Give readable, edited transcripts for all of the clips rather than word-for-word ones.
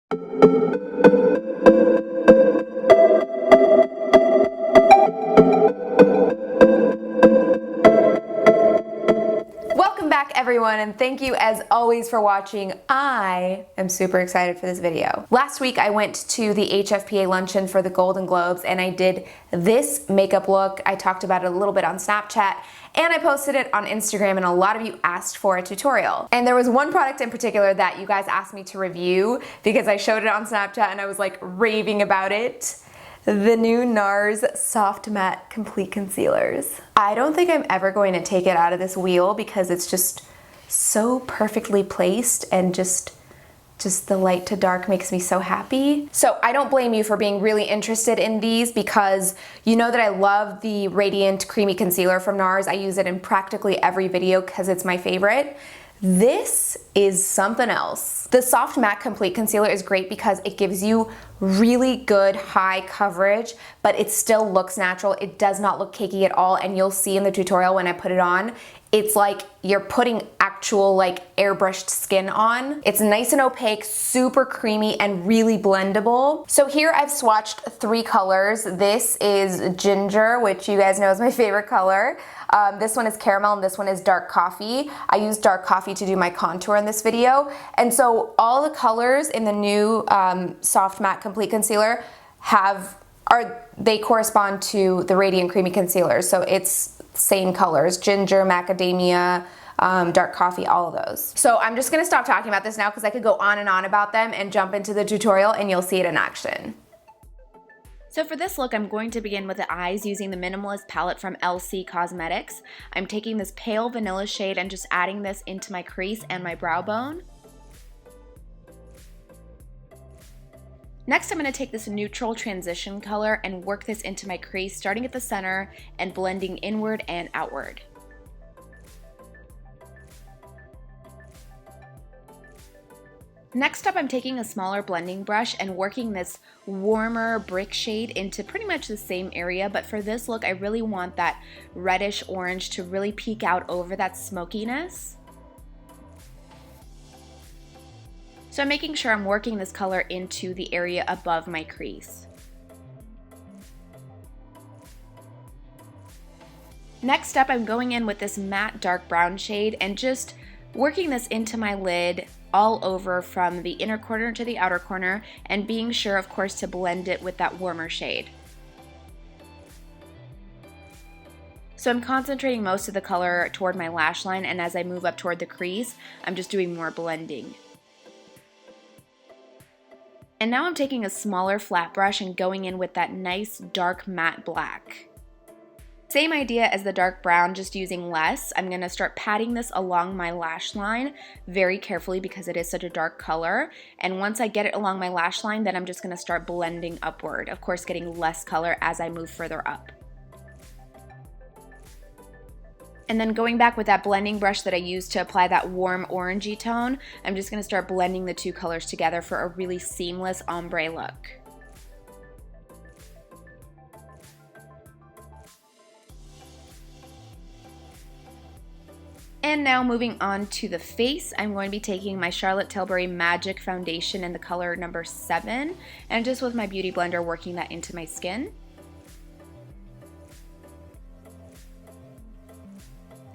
Welcome back everyone, and thank you as always for watching. I am super excited for this video. Last week I went to the HFPA luncheon for the Golden Globes and I did this makeup look. I talked about it a little bit on Snapchat and I posted it on Instagram, and a lot of you asked for a tutorial. And there was one product in particular that you guys asked me to review because I showed it on Snapchat and I was like raving about it. The new Nars Soft Matte Complete Concealers. I don't think I'm ever going to take it out of this wheel because it's just so perfectly placed, and just the light to dark makes me so happy. So I don't blame you for being really interested in these, because you know that I love the Radiant Creamy Concealer from Nars. I use it in practically every video because it's my favorite. This is something else. The Soft Matte Complete Concealer is great because it gives you really good high coverage, but it still looks natural. It does not look cakey at all, and you'll see in the tutorial when I put it on, it's like you're putting actual like airbrushed skin on. It's nice and opaque, super creamy, and really blendable. So here I've swatched 3 colors. This is Ginger, which you guys know is my favorite color. This one is Caramel, and this one is Dark Coffee. I used Dark Coffee to do my contour in this video. And so all the colors in the new Soft Matte Complete Concealer they correspond to the Radiant Creamy Concealer. So it's same colors: Ginger, Macadamia, Dark Coffee, all of those. So I'm just gonna stop talking about this now because I could go on and on about them and jump into the tutorial and you'll see it in action. So for this look, I'm going to begin with the eyes using the Minimalist palette from Elcie Cosmetics. I'm taking this pale vanilla shade and just adding this into my crease and my brow bone. Next, I'm going to take this neutral transition color and work this into my crease, starting at the center and blending inward and outward. Next up, I'm taking a smaller blending brush and working this warmer brick shade into pretty much the same area, but for this look, I really want that reddish orange to really peek out over that smokiness. So I'm making sure I'm working this color into the area above my crease. Next up, I'm going in with this matte dark brown shade and just working this into my lid all over from the inner corner to the outer corner, and being sure, of course, to blend it with that warmer shade. So I'm concentrating most of the color toward my lash line, and as I move up toward the crease, I'm just doing more blending. And now I'm taking a smaller flat brush and going in with that nice dark matte black. Same idea as the dark brown, just using less. I'm going to start patting this along my lash line very carefully because it is such a dark color. And once I get it along my lash line, then I'm just going to start blending upward, of course getting less color as I move further up. And then going back with that blending brush that I used to apply that warm orangey tone, I'm just going to start blending the 2 colors together for a really seamless ombre look. And now moving on to the face, I'm going to be taking my Charlotte Tilbury Magic Foundation in the color number 7, and just with my Beauty Blender working that into my skin.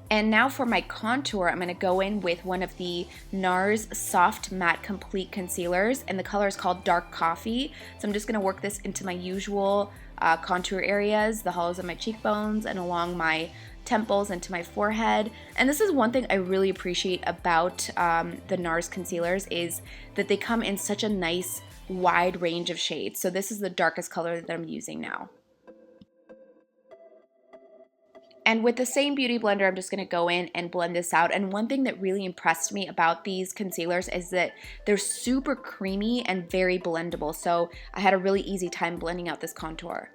And now for my contour, I'm going to go in with one of the Nars Soft Matte Complete Concealers, and the color is called Dark Coffee. So I'm just going to work this into my usual contour areas, the hollows of my cheekbones, and along my temples and to my forehead. And this is one thing I really appreciate about the Nars concealers, is that they come in such a nice wide range of shades. So this is the darkest color that I'm using now. And with the same Beauty Blender, I'm just going to go in and blend this out. And one thing that really impressed me about these concealers is that they're super creamy and very blendable. So I had a really easy time blending out this contour.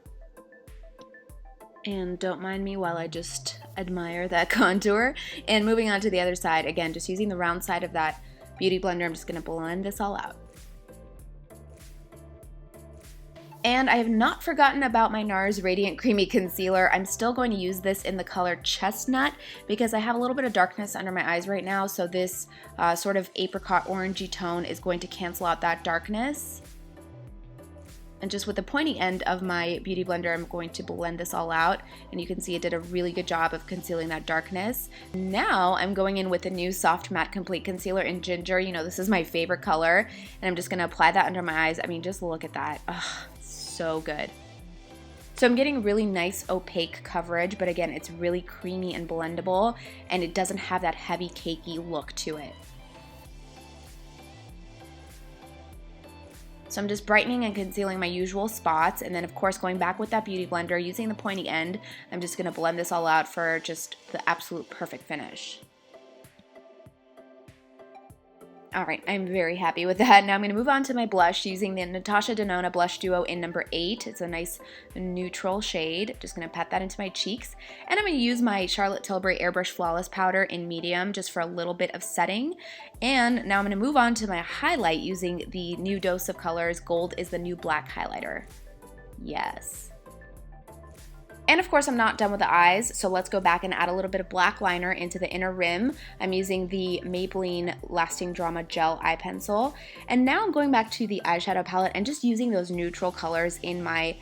And don't mind me while I just admire that contour. And moving on to the other side, again, just using the round side of that Beauty Blender, I'm just going to blend this all out. And I have not forgotten about my NARS Radiant Creamy Concealer. I'm still going to use this in the color Chestnut because I have a little bit of darkness under my eyes right now, so this sort of apricot orangey tone is going to cancel out that darkness. And just with the pointy end of my Beauty Blender, I'm going to blend this all out. And you can see it did a really good job of concealing that darkness. Now I'm going in with the new Soft Matte Complete Concealer in Ginger. You know, this is my favorite color. And I'm just going to apply that under my eyes. I mean, just look at that. Ugh, so good. So I'm getting really nice opaque coverage, but again, it's really creamy and blendable, and it doesn't have that heavy cakey look to it. So I'm just brightening and concealing my usual spots, and then of course going back with that Beauty Blender, using the pointy end, I'm just going to blend this all out for just the absolute perfect finish. Alright, I'm very happy with that. Now I'm going to move on to my blush using the Natasha Denona Blush Duo in number 8. It's a nice neutral shade. Just going to pat that into my cheeks. And I'm going to use my Charlotte Tilbury Airbrush Flawless Powder in medium just for a little bit of setting. And now I'm going to move on to my highlight using the new Dose of Colors Gold is the New Black highlighter. Yes. And of course I'm not done with the eyes, so let's go back and add a little bit of black liner into the inner rim. I'm using the Maybelline Lasting Drama Gel Eye Pencil. And now I'm going back to the eyeshadow palette and just using those neutral colors in my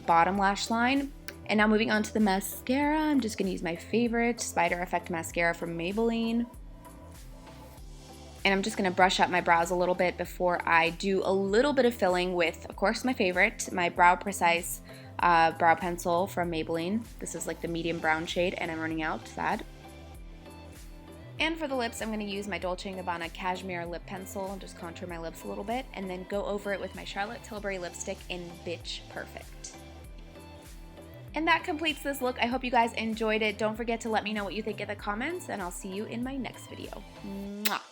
bottom lash line. And now moving on to the mascara, I'm just going to use my favorite Spider Effect mascara from Maybelline. And I'm just going to brush up my brows a little bit before I do a little bit of filling with, of course, my favorite, my Brow Precise brow pencil from Maybelline. This is like the medium brown shade, and I'm running out, sad. And for the lips, I'm going to use my Dolce Gabbana Cashmere lip pencil and just contour my lips a little bit, and then go over it with my Charlotte Tilbury lipstick in Bitch Perfect. And that completes this look. I hope you guys enjoyed it. Don't forget to let me know what you think in the comments, and I'll see you in my next video. Mwah.